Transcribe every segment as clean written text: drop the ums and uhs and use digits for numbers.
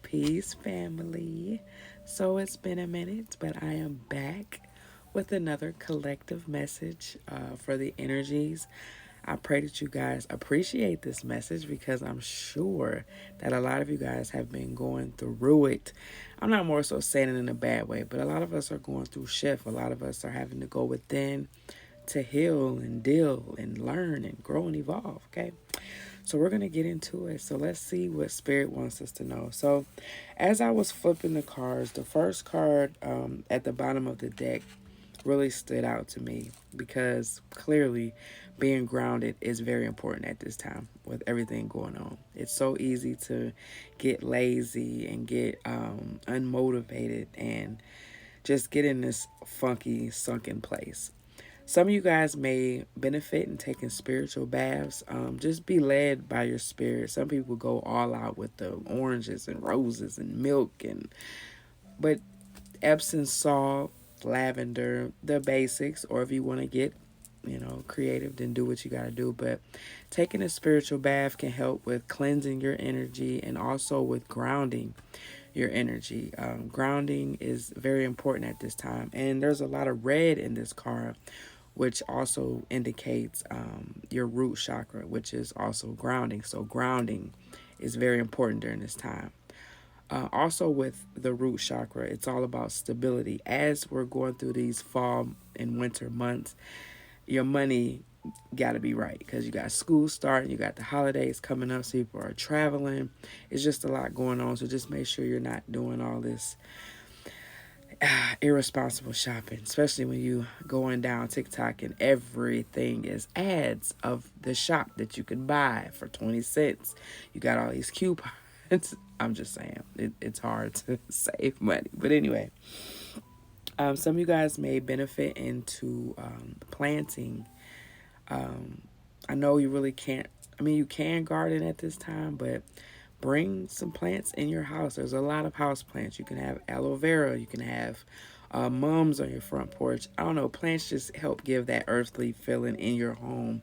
Peace, family. So it's been a minute, but I am back with another collective message for the energies. I pray that you guys appreciate this message because I'm sure that a lot of you guys have been going through it. I'm not more so saying it in a bad way, but a lot of us are going through shift. A lot of us are having to go within to heal and deal and learn and grow and evolve, okay? So we're going to get into it. So let's see what Spirit wants us to know. So as I was flipping the cards, the first card at the bottom of the deck really stood out to me because clearly being grounded is very important at this time with everything going on. It's so easy to get lazy and get unmotivated and just get in this funky, sunken place. Some of you guys may benefit in taking spiritual baths. Just be led by your spirit. Some people go all out with the oranges and roses and milk but Epsom salt, lavender, the basics, or if you want to get, creative, then do what you got to do. But taking a spiritual bath can help with cleansing your energy and also with grounding your energy. Grounding is very important at this time. And there's a lot of red in this card, which also indicates your root chakra, which is also grounding. So, grounding is very important during this time. Also, with the root chakra, it's all about stability. As we're going through these fall and winter months, your money got to be right because you got school starting, you got the holidays coming up, so people are traveling. It's just a lot going on. So, just make sure you're not doing all this irresponsible shopping, especially when you going down TikTok and everything is ads of the shop that you can buy for 20 cents. You got all these coupons. I'm just saying, it's hard to save money. But anyway, some of you guys may benefit into planting. I know you really can't, you can garden at this time, but bring some plants in your house. There's a lot of house plants. You can have aloe vera. You can have mums on your front porch. I don't know. Plants just help give that earthly feeling in your home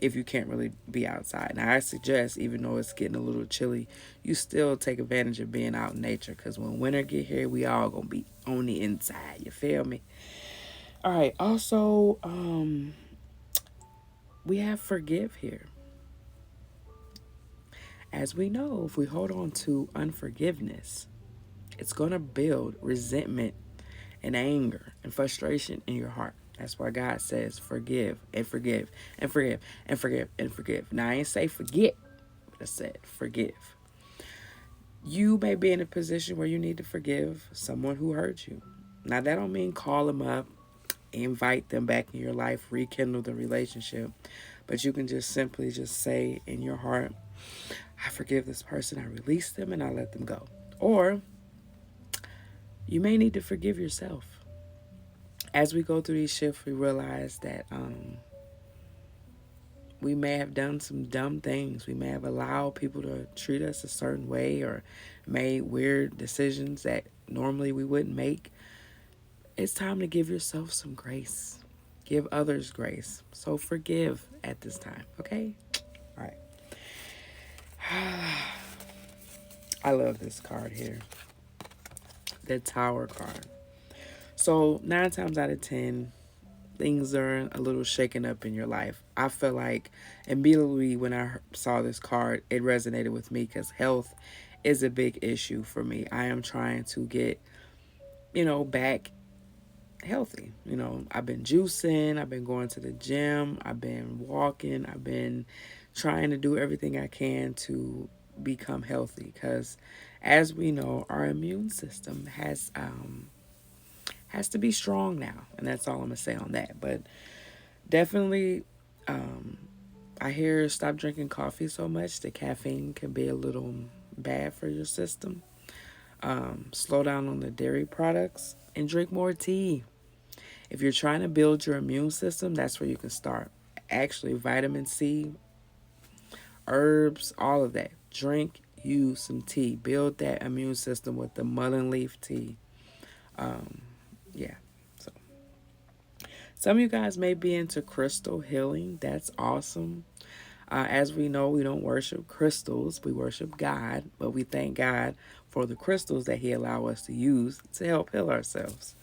if you can't really be outside. Now, I suggest, even though it's getting a little chilly, you still take advantage of being out in nature because when winter get here, we all going to be on the inside. You feel me? All right. Also, we have forgive here. As we know, if we hold on to unforgiveness, it's going to build resentment and anger and frustration in your heart. That's why God says forgive and forgive and forgive and forgive and forgive. Now, I ain't say forget, but I said forgive. You may be in a position where you need to forgive someone who hurt you. Now, that don't mean call them up, invite them back in your life, rekindle the relationship. But you can just simply just say in your heart, I forgive this person, I release them, and I let them go. Or you may need to forgive yourself. As we go through these shifts, we realize that we may have done some dumb things. We may have allowed people to treat us a certain way or made weird decisions that normally we wouldn't make. It's time to give yourself some grace. Give others grace. So forgive at this time, okay? All right. I love this card here. The Tower card. So 9 times out of 10, things are a little shaken up in your life. I feel like immediately when I saw this card, it resonated with me because health is a big issue for me. I am trying to get, back healthy. I've been juicing, I've been going to the gym, I've been walking, I've been trying to do everything I can to become healthy because as we know, our immune system has to be strong now, and that's all I'm gonna say on that. But definitely, um, I hear stop drinking coffee so much. The caffeine can be a little bad for your system. Slow down on the dairy products and drink more tea. If you're trying to build your immune system, that's where you can start. Actually, vitamin C, herbs, all of that. Drink you some tea. Build that immune system with the mullein leaf tea. Um, yeah. So some of you guys may be into crystal healing. That's awesome. As we know, we don't worship crystals, we worship God, but we thank God for the crystals that He allow us to use to help heal ourselves.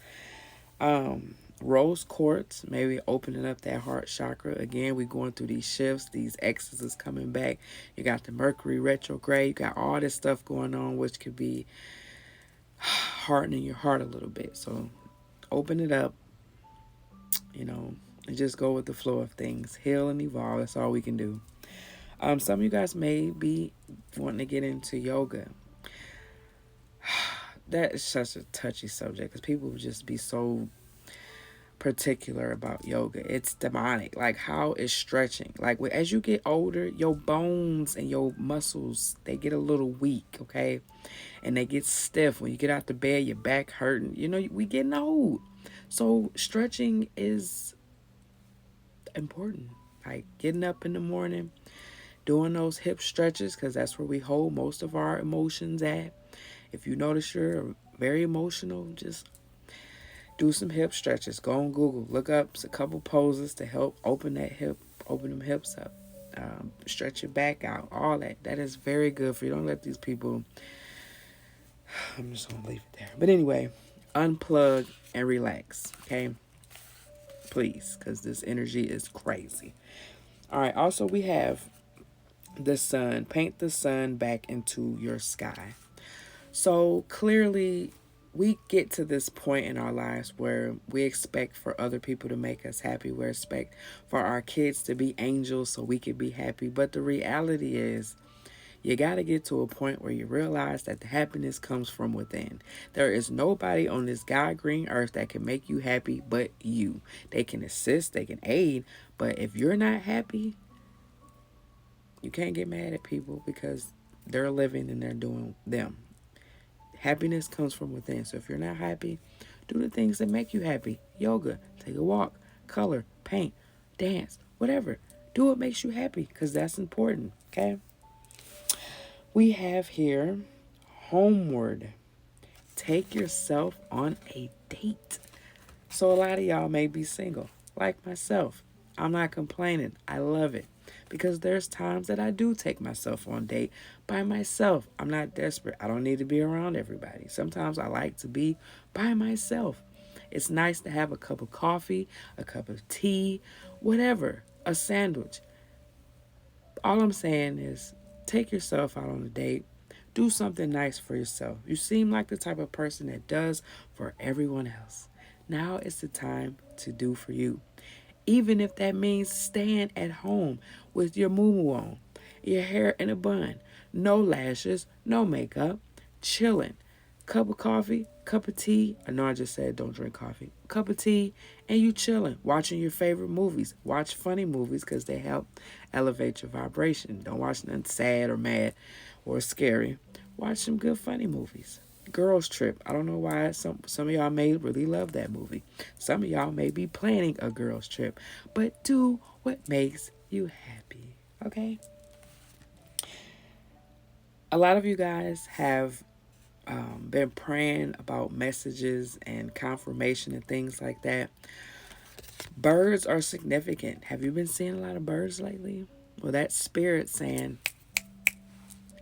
Rose quartz, maybe opening up that heart chakra. Again, we going through these shifts, these X's is coming back. You got the Mercury retrograde, you got all this stuff going on, which could be hardening your heart a little bit. So open it up, you know, and just go with the flow of things. Heal and evolve. That's all we can do. Some of you guys may be wanting to get into yoga. That is such a touchy subject because people would just be so particular about yoga. It's demonic. Like, how is stretching? Like, as you get older, your bones and your muscles, they get a little weak, okay? And they get stiff. When you get out the bed, your back hurting. You know, we getting old. So stretching is important. Like getting up in the morning, doing those hip stretches, because that's where we hold most of our emotions at. If you notice you're very emotional, just do some hip stretches. Go on Google, look up a couple poses to help open them hips up. Stretch your back out, all that. That is very good for you. Don't let these people. I'm just gonna leave it there. But anyway, unplug and relax, okay? Please, because this energy is crazy. All right. Also, we have the sun. Paint the sun back into your sky. So clearly, we get to this point in our lives where we expect for other people to make us happy. We expect for our kids to be angels so we can be happy. But the reality is, you got to get to a point where you realize that the happiness comes from within. There is nobody on this God green earth that can make you happy but you. They can assist, they can aid, but if you're not happy, you can't get mad at people because they're living and they're doing them. Happiness comes from within. So if you're not happy, do the things that make you happy. Yoga, take a walk, color, paint, dance, whatever. Do what makes you happy because that's important, okay? We have here homeward. Take yourself on a date. So a lot of y'all may be single, like myself. I'm not complaining. I love it. Because there's times that I do take myself on a date by myself. I'm not desperate. I don't need to be around everybody. Sometimes I like to be by myself. It's nice to have a cup of coffee, a cup of tea, whatever, a sandwich. All I'm saying is take yourself out on a date. Do something nice for yourself. You seem like the type of person that does for everyone else. Now is the time to do for you. Even if that means staying at home with your moo on, your hair in a bun, no lashes, no makeup, chilling. Cup of coffee, cup of tea. I know I just said don't drink coffee. Cup of tea, and you chilling, watching your favorite movies. Watch funny movies because they help elevate your vibration. Don't watch nothing sad or mad or scary. Watch some good funny movies. Girls Trip. I don't know why some of y'all may really love that movie. Some of y'all may be planning a girls trip, but do what makes you happy. Okay? A lot of you guys have been praying about messages and confirmation and things like that. Birds are significant. Have you been seeing a lot of birds lately? Well, that's spirit saying,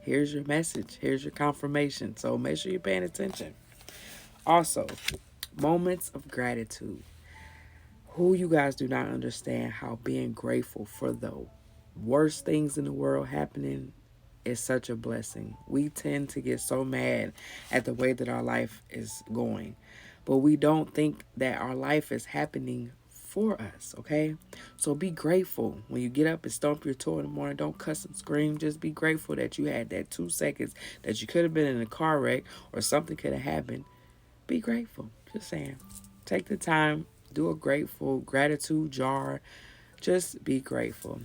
here's your message, here's your confirmation. So make sure you're paying attention. Also, moments of gratitude. Who you guys do not understand how being grateful for the worst things in the world happening is such a blessing. We tend to get so mad at the way that our life is going, but we don't think that our life is happening for us, okay? So be grateful. When you get up and stomp your toe in the morning, don't cuss and scream. Just be grateful that you had that 2 seconds that you could have been in a car wreck or something could have happened. Be grateful. Just saying. Take the time, do a gratitude jar. Just be grateful.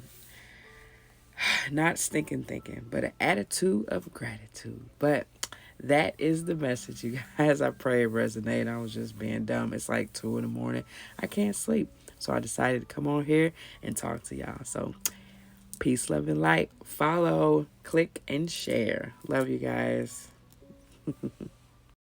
Not stinking thinking, but an attitude of gratitude. But that is the message, you guys. I pray it resonated. I was just being dumb. It's like 2 in the morning. I can't sleep. So I decided to come on here and talk to y'all. So peace, love, and light. Follow, click, and share. Love you guys.